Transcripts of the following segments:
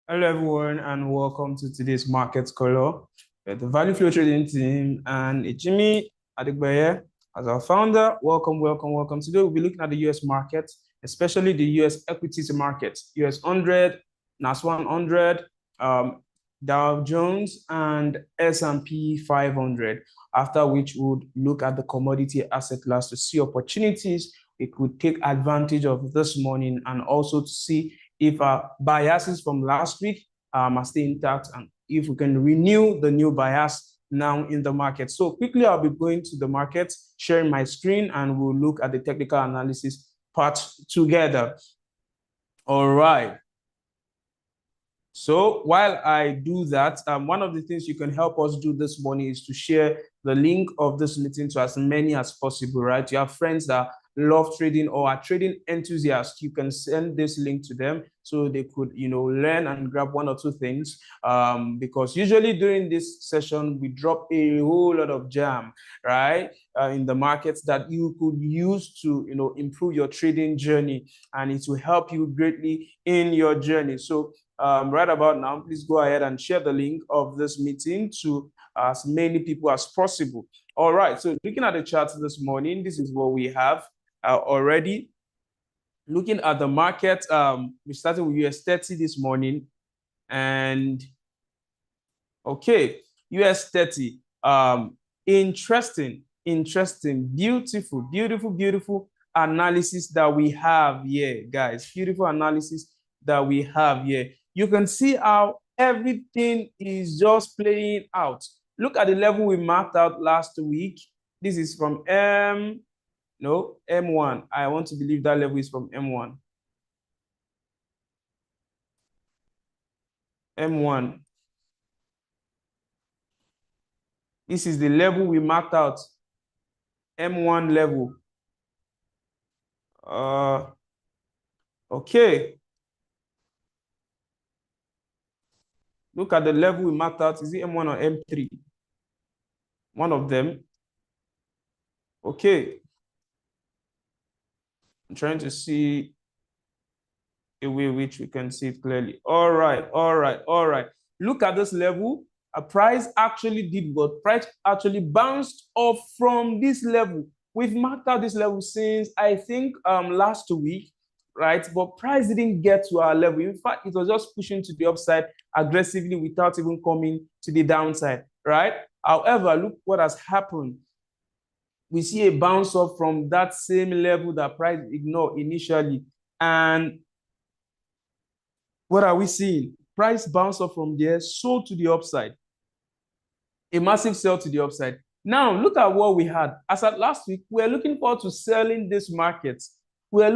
Hello, everyone, and welcome to today's market color. The Value Flow Trading team and Jimmy Adegbeye as our founder. Welcome. Today we'll be looking at the US market, especially the US equities market, US100, NAS100, Dow Jones, and S&P500. After which we'll look at the commodity asset class to see opportunities we could take advantage of this morning, and also to see if our biases from last week are still intact, and if we can renew the new bias now in the market. So quickly, I'll be going to the market, sharing my screen, and we'll look at the technical analysis part together. All right. So while I do that, one of the things you can help us do this morning is to share the link of this meeting to as many as possible, right? You have friends that love trading or are trading enthusiasts. You can send this link to them so they could, learn and grab one or two things. Because usually during this session, we drop a whole lot of jam, right? In the markets that you could use to, improve your trading journey, and it will help you greatly in your journey. So right about now, please go ahead and share the link of this meeting to as many people as possible. All right, so looking at the charts this morning, this is what we have already. Looking at the market, we started with US30 this morning, and okay, US30, interesting, beautiful analysis that we have here, guys. Beautiful analysis that we have here. You can see how everything is just playing out. Look at the level we marked out last week. This is from M1. I want to believe that level is from M1. M1. This is the level we marked out. M1 level. Okay. Look at the level we marked out. Is it M1 or M3? One of them. Okay. I'm trying to see a way which we can see it clearly. All right. Look at this level. A price actually did what? Price actually bounced off from this level. We've marked out this level since, I think, last week, right? But price didn't get to our level. In fact, it was just pushing to the upside aggressively without even coming to the downside, right? However, look what has happened. We see a bounce off from that same level that price ignored initially. And what are we seeing? Price bounce off from there, sold to the upside. A massive sell to the upside. Now, look at what we had. As at last week, we are looking forward to selling this market. Why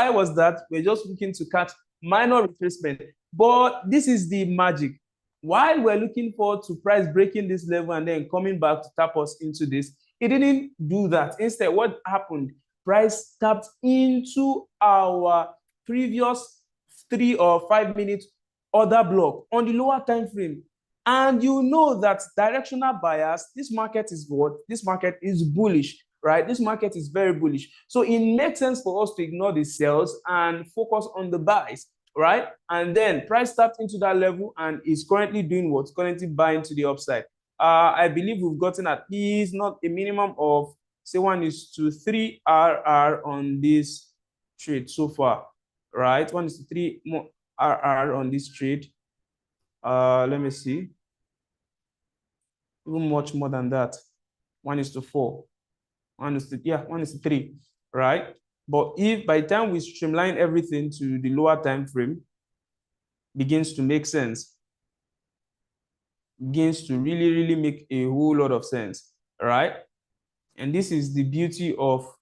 was that? We're just looking to catch minor retracement. But this is the magic. While we're looking forward to price breaking this level and then coming back to tap us into this, it didn't do that. Instead, what happened? Price tapped into our previous 3 or 5 minute order block on the lower time frame. And you know that directional bias, this market is what? This market is bullish, right? This market is very bullish. So it makes sense for us to ignore the sells and focus on the buys, right? And then price tapped into that level and is currently doing what? Currently buying to the upside. I believe we've gotten at least not a minimum of, say, 1:3 RR on this trade so far, right? 1:3 more RR on this trade. Let me see. Even much more than that. 1:4. 1:3, right? But if by the time we streamline everything to the lower time frame, begins to make sense. Begins to really make a whole lot of sense, right? And this is the beauty of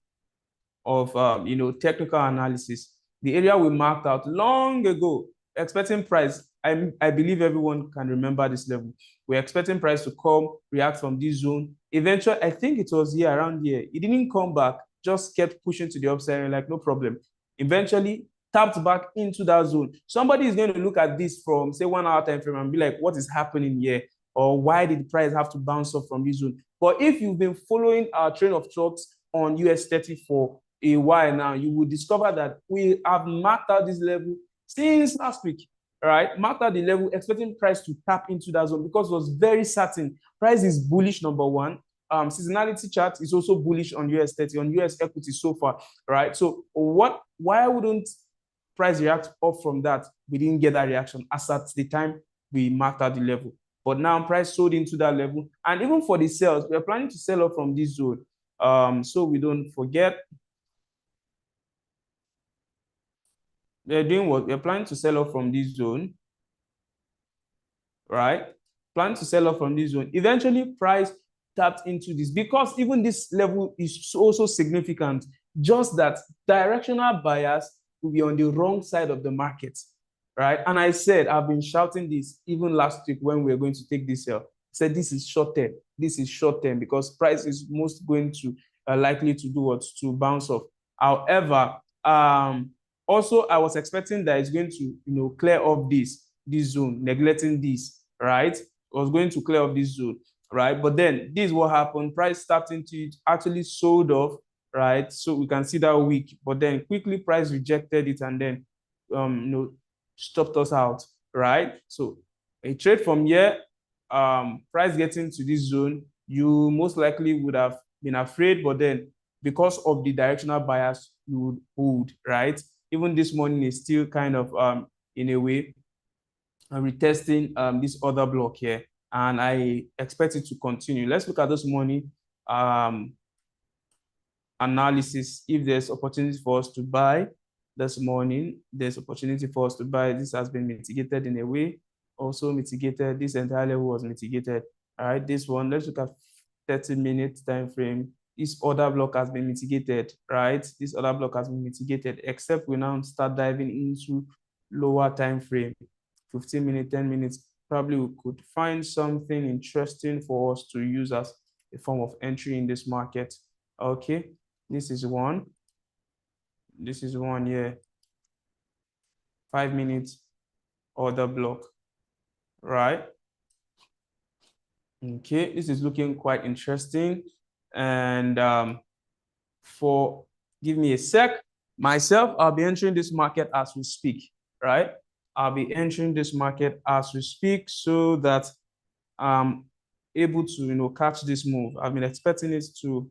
technical analysis. The area we marked out long ago, expecting price. I believe everyone can remember this level. We're expecting price to come, react from this zone. Eventually, I think it was here, around here. It didn't come back, just kept pushing to the upside and like, no problem. Eventually, tapped back into that zone. Somebody is going to look at this from, say, 1 hour time frame and be like, what is happening here? Or why did the price have to bounce off from this zone? But if you've been following our train of thoughts on US30 for a while now, you will discover that we have marked out this level since last week. right? Marked at the level, expecting price to tap into that zone because it was very certain. Price is bullish, number one. Seasonality chart is also bullish on US30, on US equity so far, right? So why wouldn't price react up from that? We didn't get that reaction as at the time we marked out the level. But now price sold into that level. And even for the sales, we're planning to sell off from this zone. So we don't forget. We're doing what? We're planning to sell off from this zone, right? Plan to sell off from this zone. Eventually, price tapped into this because even this level is also significant. Just that directional bias will be on the wrong side of the market, right? And I said, I've been shouting this even last week when we were going to take this sell. I said, this is short term. This is short term because price is most going to likely to do what? To bounce off. However, also I was expecting that it's going to clear off this zone, neglecting this, right? It was going to clear off this zone, right? But then this is what happened. Price tapped into it, actually sold off, right? So we can see that weak, but then quickly price rejected it and then stopped us out, right? So a trade from here, price getting to this zone, you most likely would have been afraid, but then because of the directional bias, you would hold, right? Even this morning is still kind of in a way retesting this other block here, and I expect it to continue. Let's look at this morning analysis. If there's opportunity for us to buy this morning, there's opportunity for us to buy. This has been mitigated in a way, also mitigated. This entire level was mitigated. All right, this one, let's look at 30-minute time frame. This other block has been mitigated, right? This other block has been mitigated, except we now start diving into lower time frame, 15 minutes, 10 minutes. Probably we could find something interesting for us to use as a form of entry in this market. Okay, this is one. This is one here. 5 minutes order block, right? Okay, this is looking quite interesting. And give me a sec. Myself, I'll be entering this market as we speak, right? I'll be entering this market as we speak so that I'm able to catch this move. I've been expecting it to.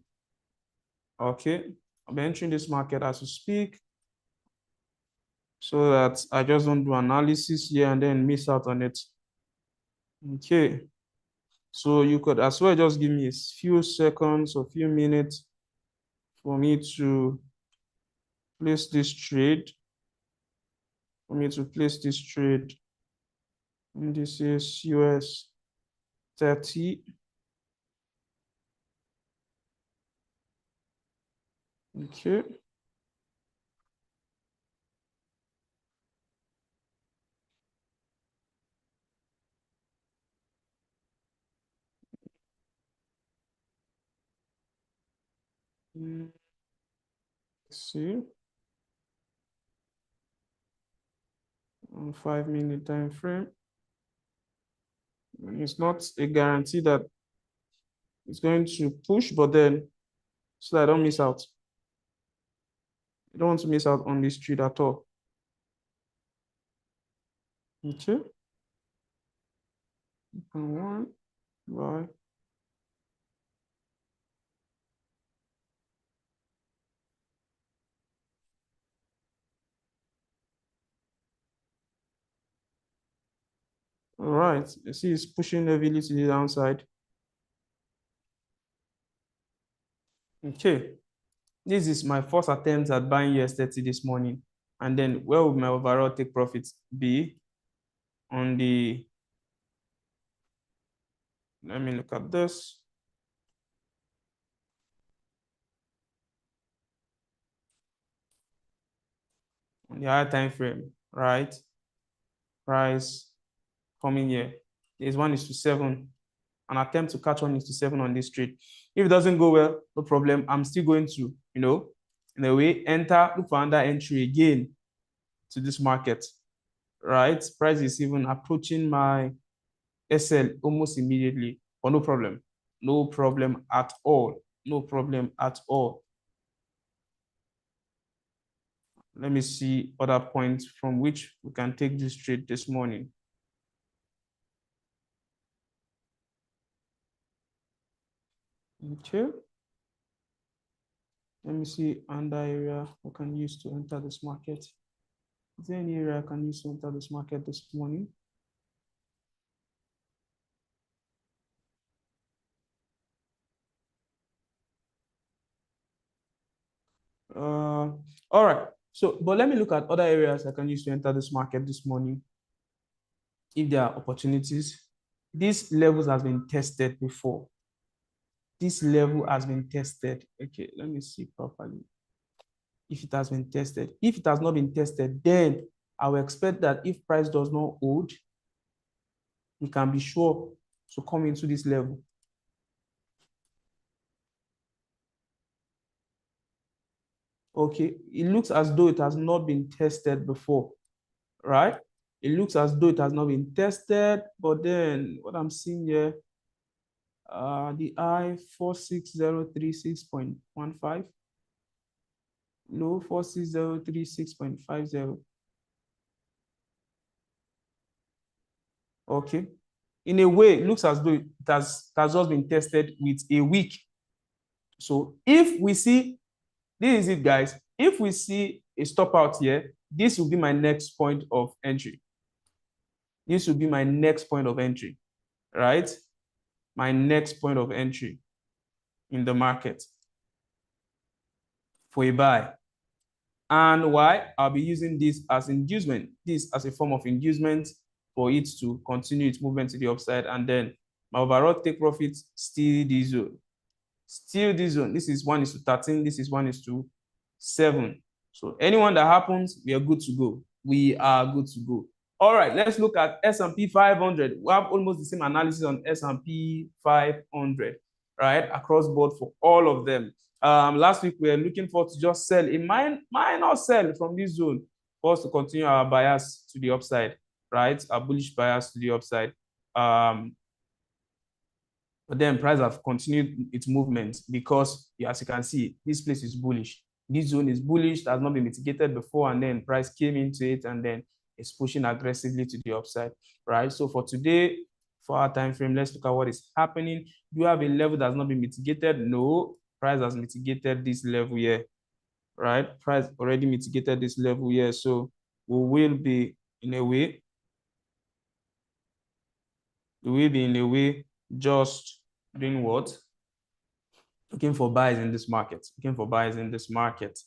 Okay, I'll be entering this market as we speak so that I just don't do analysis here and then miss out on it. Okay, so you could as well just give me a few seconds or few minutes for me to place this trade. And this is US30. Okay. Let's see. On 5 minute time frame. It's not a guarantee that it's going to push, but then so that I don't miss out. I don't want to miss out on this trade at all. Okay. One, bye. All right. You see, it's pushing heavily to the downside. Okay. This is my first attempt at buying US30 this morning. And then where would my overall take profits be on the, let me look at this. On the higher time frame, right? Price coming here. There's 1:7. An attempt to catch 1:7 on this trade. If it doesn't go well, no problem. I'm still going to, in a way, look for another entry again to this market, right? Price is even approaching my SL almost immediately, but no problem. No problem at all. No problem at all. Let me see other points from which we can take this trade this morning. Okay. Let me see another area I can use to enter this market. Is there any area I can use to enter this market this morning? All right. So, but let me look at other areas I can use to enter this market this morning. If there are opportunities, these levels has been tested before. This level has been tested. Okay, let me see properly. If it has been tested. If it has not been tested, then I will expect that if price does not hold, we can be sure to come into this level. Okay, it looks as though it has not been tested before, right? It looks as though it has not been tested, but then what I'm seeing here, the I 46036.15, low 46036.50. Okay, in a way, it looks as though it has just been tested with a week. So if we see, this is it, guys. If we see a stop out here, this will be my next point of entry. This will be my next point of entry, right? My next point of entry in the market for a buy. And why? I'll be using this as inducement, this as a form of inducement for it to continue its movement to the upside. And then my overall take profit, still this zone. Still this zone. This is 1:13. This is 1:7. So anyone that happens, we are good to go. We are good to go. All right, let's look at S&P 500. We have almost the same analysis on S&P 500, right? Across board for all of them. Last week, we were looking for to just sell a minor sell from this zone for us to continue our bias to the upside, right? Our bullish bias to the upside. But then price have continued its movement because, as you can see, this place is bullish. This zone is bullish, that has not been mitigated before, and then price came into it, and then it's pushing aggressively to the upside, right? So for today, for our time frame, let's look at what is happening. Do you have a level that has not been mitigated? No, price has mitigated this level here, right? Price already mitigated this level here, so we will be in a way just doing what? Looking for buys in this market. Looking for buys in this market.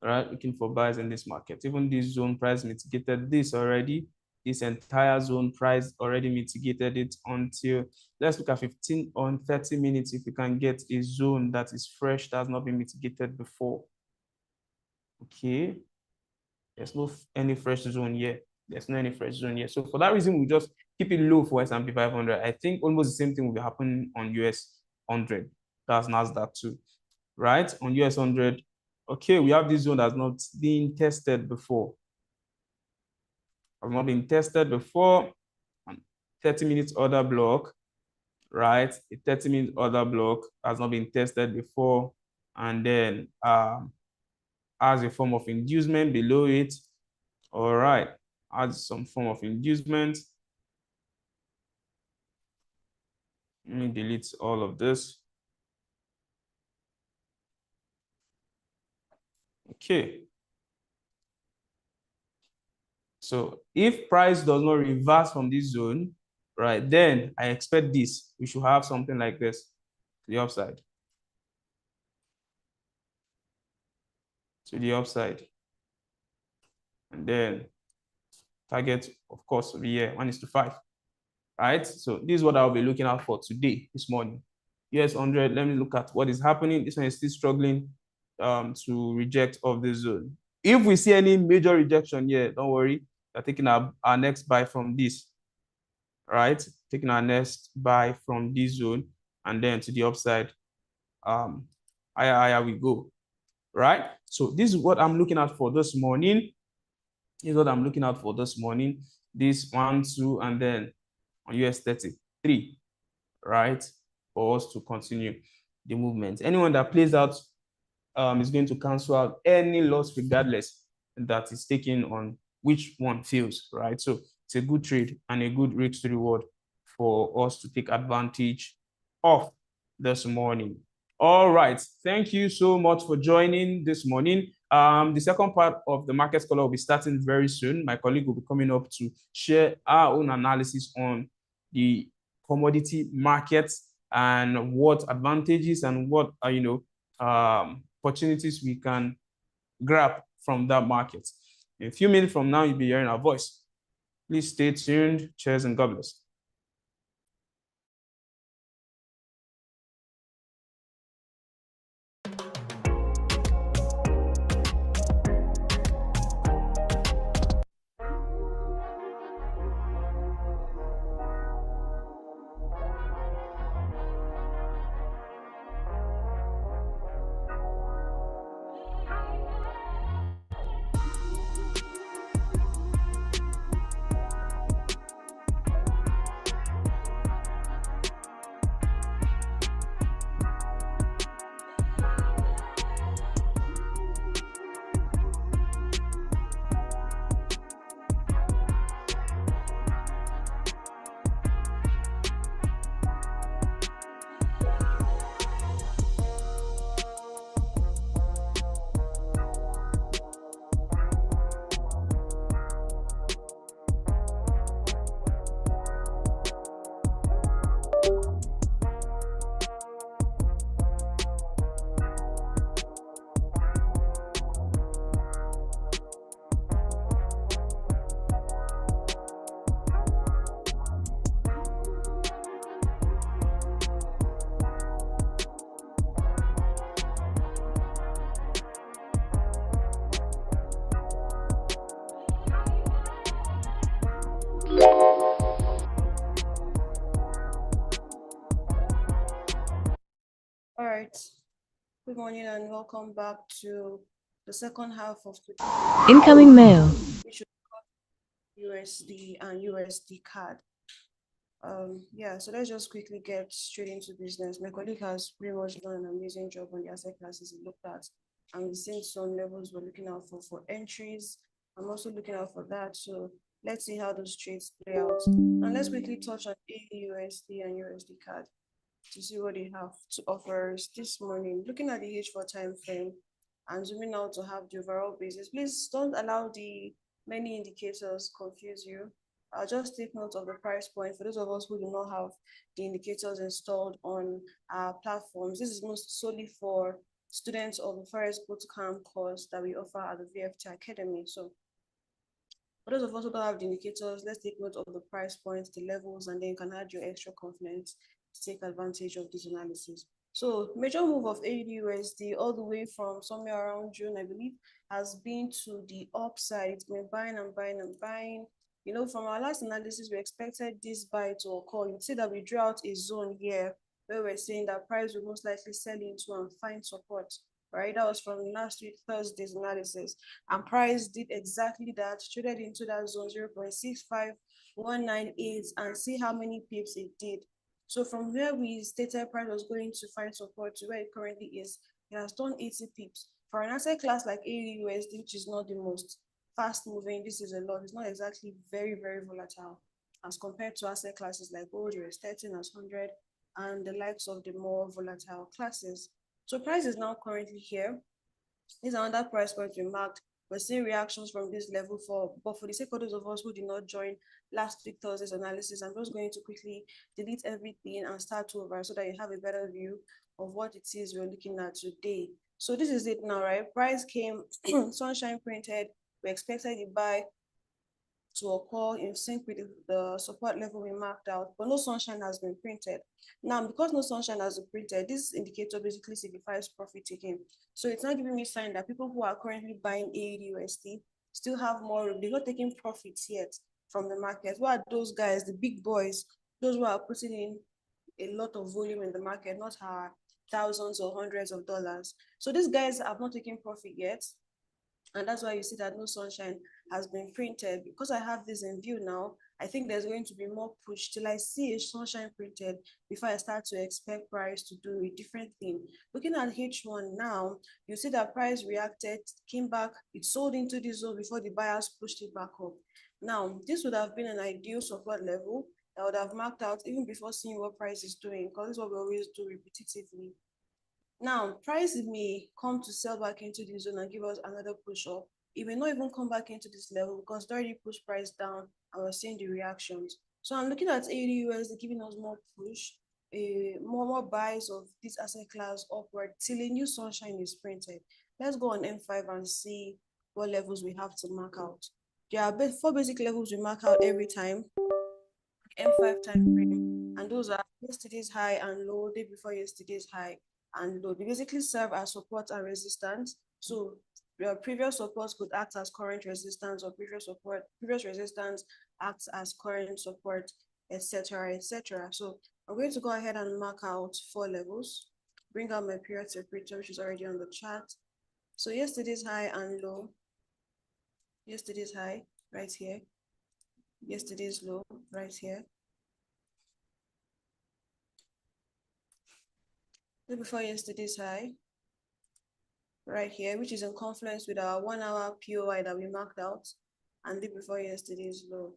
All right, looking for buys in this market. Even this zone price mitigated this already. This entire zone price already mitigated it until, let's look at 15 on 30 minutes if we can get a zone that is fresh, that has not been mitigated before. Okay. There's no any fresh zone here. There's no any fresh zone here. So for that reason, we just keep it low for S&P 500. I think almost the same thing will be happening on US100. That's Nasdaq too, right? On US100, okay, we have this zone that's not been tested before. Has not been tested before. 30 minutes order block, right? A 30-minute order block has not been tested before, and then as a form of inducement below it. All right, as some form of inducement. Let me delete all of this. Okay. So if price does not reverse from this zone, right, then I expect this. We should have something like this to the upside. To the upside. And then target, of course, will be here, 1:5. Right? So this is what I'll be looking out for today, this morning. US100, let me look at what is happening. This one is still struggling to reject of the zone. If we see any major rejection here, don't worry. We're taking our next buy from this, right? Taking our next buy from this zone and then to the upside. Higher we go, right? So this is what I'm looking at for this morning. This is what I'm looking out for this morning. This 1, 2, and then on US30, 3, right? For us to continue the movement. Anyone that plays out is going to cancel out any loss regardless. that is taken on which one fails, right? So it's a good trade and a good risk to reward for us to take advantage of this morning. All right. Thank you so much for joining this morning. The second part of the market scholar will be starting very soon. My colleague will be coming up to share our own analysis on the commodity markets and what advantages and what opportunities we can grab from that market. In a few minutes from now, you'll be hearing our voice. Please stay tuned. Cheers and God bless. All right. Good morning and welcome back to the second half of the incoming mail, which is USD and USD CAD. Yeah, so let's just quickly get straight into business. My colleague has pretty much done an amazing job on the asset classes he looked at, and we've seen some levels we're looking out for entries. I'm also looking out for that. So let's see how those trades play out. And let's quickly touch on AUD and USD CAD to see what they have to offer us this morning. Looking at the H4 time frame and zooming out to have the overall basis. Please don't allow the many indicators confuse you. I'll just take note of the price point for those of us who do not have the indicators installed on our platforms. This is most solely for students of the Forex Bootcamp course that we offer at the VFT Academy. So for those of us who don't have the indicators, let's take note of the price points, the levels, and then you can add your extra confidence to take advantage of this analysis. So major move of AUD all the way from somewhere around June, I believe, has been to the upside. It's been buying and buying and buying. You know, from our last analysis, we expected this buy to occur. You'd see that we drew out a zone here where we're saying that price will most likely sell into and find support, right? That was from last week, Thursday's analysis. And price did exactly that, traded into that zone 0.65198 and see how many pips it did. So from where we stated price was going to find support to where it currently is, it has done 80 pips. For an asset class like AUD, which is not the most fast moving, this is a lot. It's not exactly very, very volatile as compared to asset classes like gold, US30, NAS100, and the likes of the more volatile classes. So price is now currently here. This is another price point we marked. We're seeing reactions from this level but for the sake of those of us who did not join last week Thursday's analysis, I'm just going to quickly delete everything and start over so that you have a better view of what it is we're looking at today. So this is it now, right? Price came, sunshine printed. We expected the buy to occur in sync with the support level we marked out, but no sunshine has been printed. Now, because no sunshine has been printed, this indicator basically signifies profit taking. So it's not giving me a sign that people who are currently buying AUD still have more, they're not taking profits yet from the market. What are those guys, the big boys, those who are putting in a lot of volume in the market, not our thousands or hundreds of dollars. So these guys have not taken profit yet. And that's why you see that no sunshine has been printed. Because I have this in view now, I think there's going to be more push till I see a sunshine printed before I start to expect price to do a different thing. Looking at H1 now, you see that price reacted, came back, it sold into this zone before the buyers pushed it back up. Now, this would have been an ideal support level that would have marked out even before seeing what price is doing, because this is what we always do repetitively. Now, price may come to sell back into the zone and give us another push up. It may not even come back into this level because it already pushed price down and we're seeing the reactions. So I'm looking at AUD USD giving us more push, more buys of this asset class upward till a new sunshine is printed. Let's go on M5 and see what levels we have to mark out. There are 4 basic levels we mark out every time. M5 time frame, and those are yesterday's high and low, day before yesterday's high and low. They basically serve as support and resistance. So your previous support could act as current resistance, or previous resistance acts as current support, etc., etc. So I'm going to go ahead and mark out 4 levels. Bring out my period separator, which is already on the chart. So yesterday's high and low, yesterday's high right here, yesterday's low right here. Day before yesterday's high right here, which is in confluence with our 1 hour POI that we marked out, and day before yesterday's low.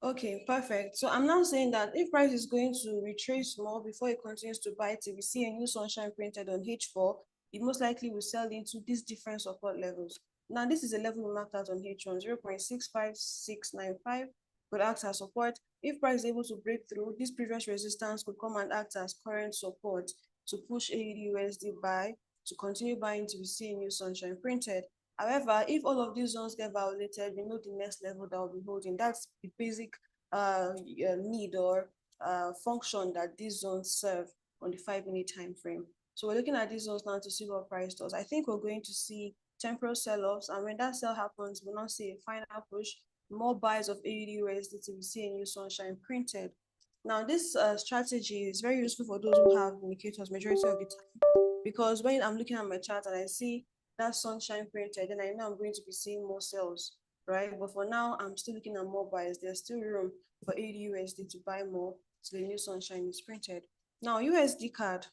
Okay, perfect. So I'm now saying that if price is going to retrace more before it continues to buy till we see a new sunshine printed on H4, it most likely will sell into these different support levels. Now, this is a level we marked out on H1, 0.65695 could act as support. If price is able to break through, this previous resistance could come and act as current support to push AUD USD buy, to continue buying till we see a new sunshine printed. However, if all of these zones get violated, we know the next level that we'll be holding. That's the basic need or function that these zones serve on the 5-minute time frame. So we're looking at these zones now to see what price does. I think we're going to see temporal sell-offs, and when that sell happens, we'll now see a final push, more buys of AUD USD till we see a new sunshine printed. Now, this strategy is very useful for those who have indicators majority of the time, because when I'm looking at my chart and I see that sunshine printed, then I know I'm going to be seeing more sales, right? But for now, I'm still looking at more buys. There's still room for AUD USD to buy more till the new sunshine is printed. Now, USD CAD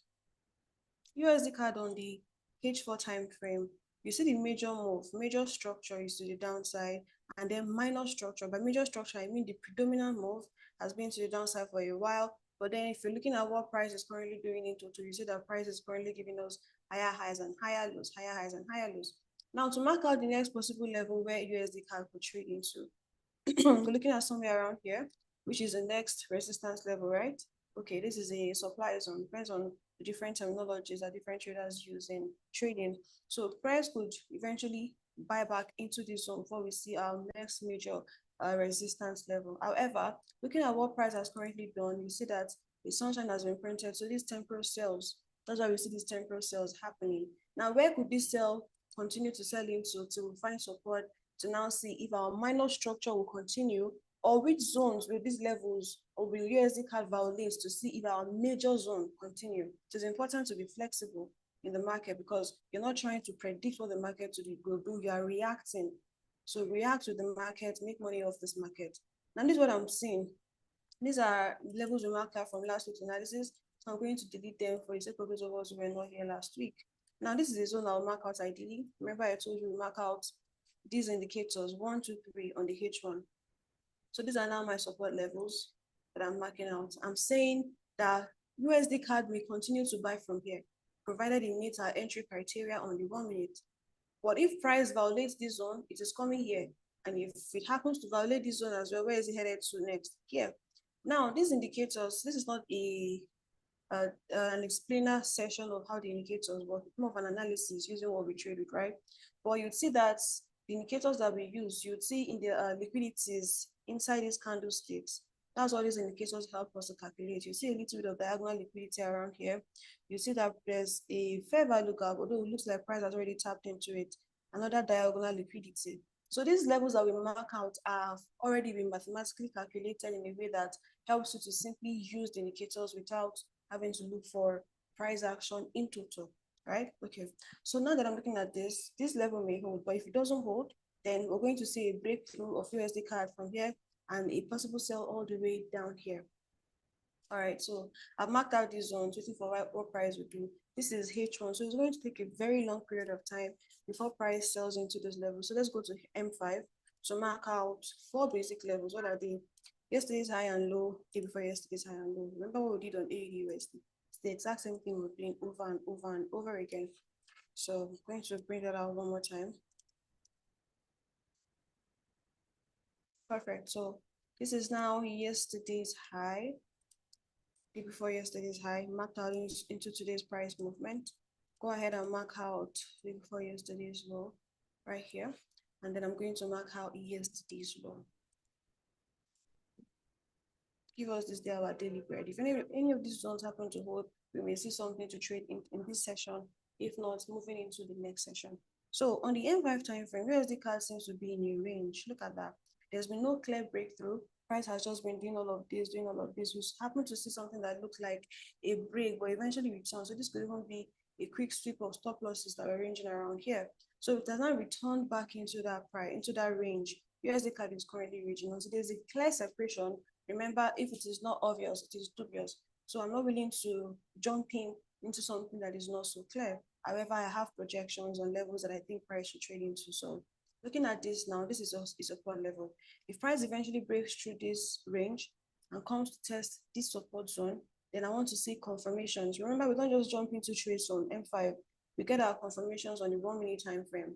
on the H4 time frame, you see the major move, major structure is to the downside, and then minor structure. By major structure, I mean the predominant move has been to the downside for a while. But then if you're looking at what price is currently doing in total, you see that price is currently giving us higher highs and higher lows, higher highs and higher lows. Now, to mark out the next possible level where USD CAD could trade into, we're looking at somewhere around here, which is the next resistance level, right? Okay, this is a supply zone, depends on the different terminologies that different traders use in trading. So price could eventually buy back into this zone before we see our next major resistance level. However, looking at what price has currently done, you see that the sunshine has been printed. So these temporal sales, that's why we see these temporal sales happening. Now, where could this sell continue to sell into to find support to now see if our minor structure will continue, or which zones with these levels or will USD CAD violate to see if our major zone continue. It is important to be flexible in the market because you're not trying to predict what the market will do, you are reacting. So react to the market, make money off this market. Now this is what I'm seeing. These are levels we marked out from last week's analysis. So I'm going to delete them for the sake of those of us who were not here last week. Now this is a zone I'll mark out ideally. Remember I told you we mark out these indicators 1, 2, 3 on the H1. So these are now my support levels that I'm marking out. I'm saying that USD CAD may continue to buy from here, provided it meets our entry criteria on the 1 minute. But if price violates this zone, it is coming here. And if it happens to violate this zone as well, where is it headed to next? Here. Now, these indicators, this is not an explainer session of how the indicators work, more of an analysis using what we trade with, right? But you'd see that the indicators that we use, you'd see in the liquidities inside these candlesticks. That's what these indicators help us to calculate. You see a little bit of diagonal liquidity around here. You see that there's a fair value gap, although it looks like price has already tapped into it. Another diagonal liquidity. So these levels that we mark out have already been mathematically calculated in a way that helps you to simply use the indicators without having to look for price action in total. right? Okay, so now that I'm looking at this level may hold, but if it doesn't hold, then we're going to see a breakthrough of USD CAD from here and a possible sell all the way down here. All right, so I've marked out these zones, waiting for what price will do. This is H1, so it's going to take a very long period of time before price sells into this level. So let's go to M5 to mark out 4 basic levels. What are they? Yesterday's high and low, day before yesterday's high and low. Remember what we did on AUD USD? It's the exact same thing we're doing over and over and over again. So I'm going to bring that out one more time. Perfect. So this is now yesterday's high, day before yesterday's high, marked out into today's price movement. Go ahead and mark out day before yesterday's low right here. And then I'm going to mark out yesterday's low. Give us this day our daily bread. If any of these zones happen to hold, we may see something to trade in this session. If not, moving into the next session. So on the M5 time frame, USD CAD seems to be in a range. Look at that. There's been no clear breakthrough. Price has just been doing all of this, doing all of this. We happen to see something that looks like a break, but eventually returns. So this could even be a quick sweep of stop losses that are ranging around here. So it does not return back into that price, into that range. USD CAD is currently reaching. So there's a clear separation. Remember, if it is not obvious, it is dubious. So I'm not willing to jump into something that is not so clear. However, I have projections on levels that I think price should trade into. So looking at this now, this is a support level. If price eventually breaks through this range and comes to test this support zone, then I want to see confirmations. Remember, we don't just jump into trades on M5. We get our confirmations on the 1 minute time frame.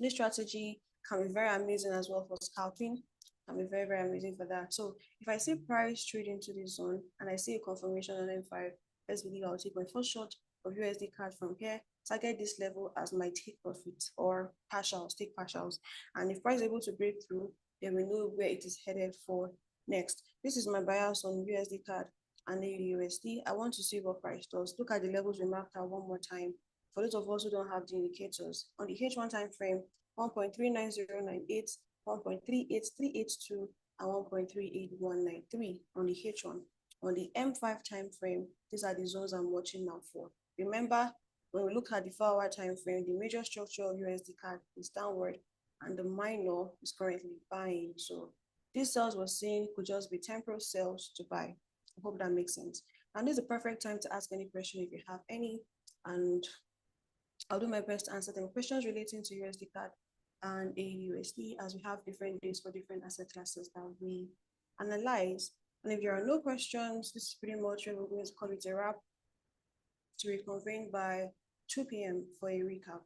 This strategy can be very amazing as well for scalping. Can be very, very amazing for that. So if I see price trade into this zone and I see a confirmation on M5, let's believe I'll take my first shot of USD CAD from here, target this level as my take profit or partials, take partials. And if price is able to break through, then we know where it is headed for next. This is my bias on USD CAD and AUD USD. I want to see what price does. Look at the levels we marked out one more time. For those of us who don't have the indicators, on the H1 time frame, 1.39098, 1.38382, and 1.38193 on the H1. On the M5 time frame, these are the zones I'm watching now for. Remember, when we look at the 4-hour time frame, the major structure of USD CAD is downward and the minor is currently buying. So these sales we're seeing could just be temporal sales to buy. I hope that makes sense. And this is the perfect time to ask any question if you have any, and I'll do my best to answer them. Questions relating to USD CAD and AUD as we have different days for different asset classes that we analyze. And if there are no questions, this is pretty much where we're going to call it a wrap, to reconvene by 2 p.m. for a recap.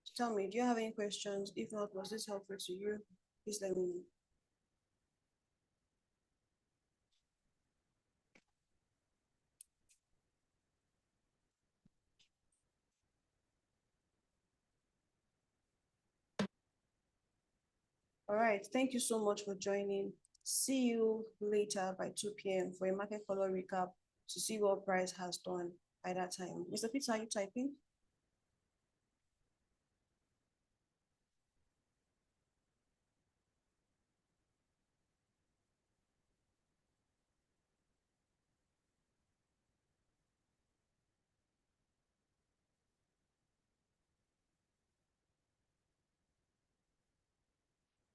So tell me, do you have any questions? If not, was this helpful to you? Please let me know. All right, thank you so much for joining. See you later by 2 p.m. for a market color recap to see what price has done by that time. Mr. Peter, are you typing?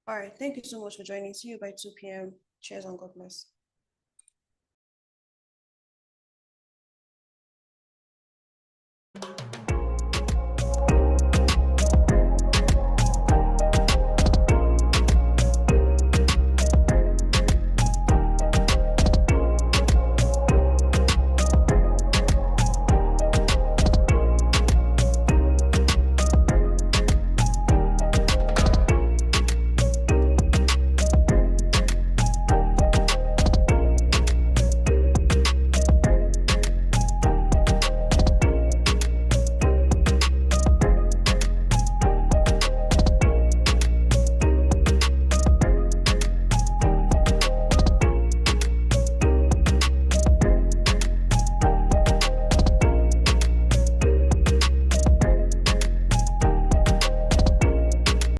All right, thank you so much for joining. See you by 2 p.m. Cheers and God bless.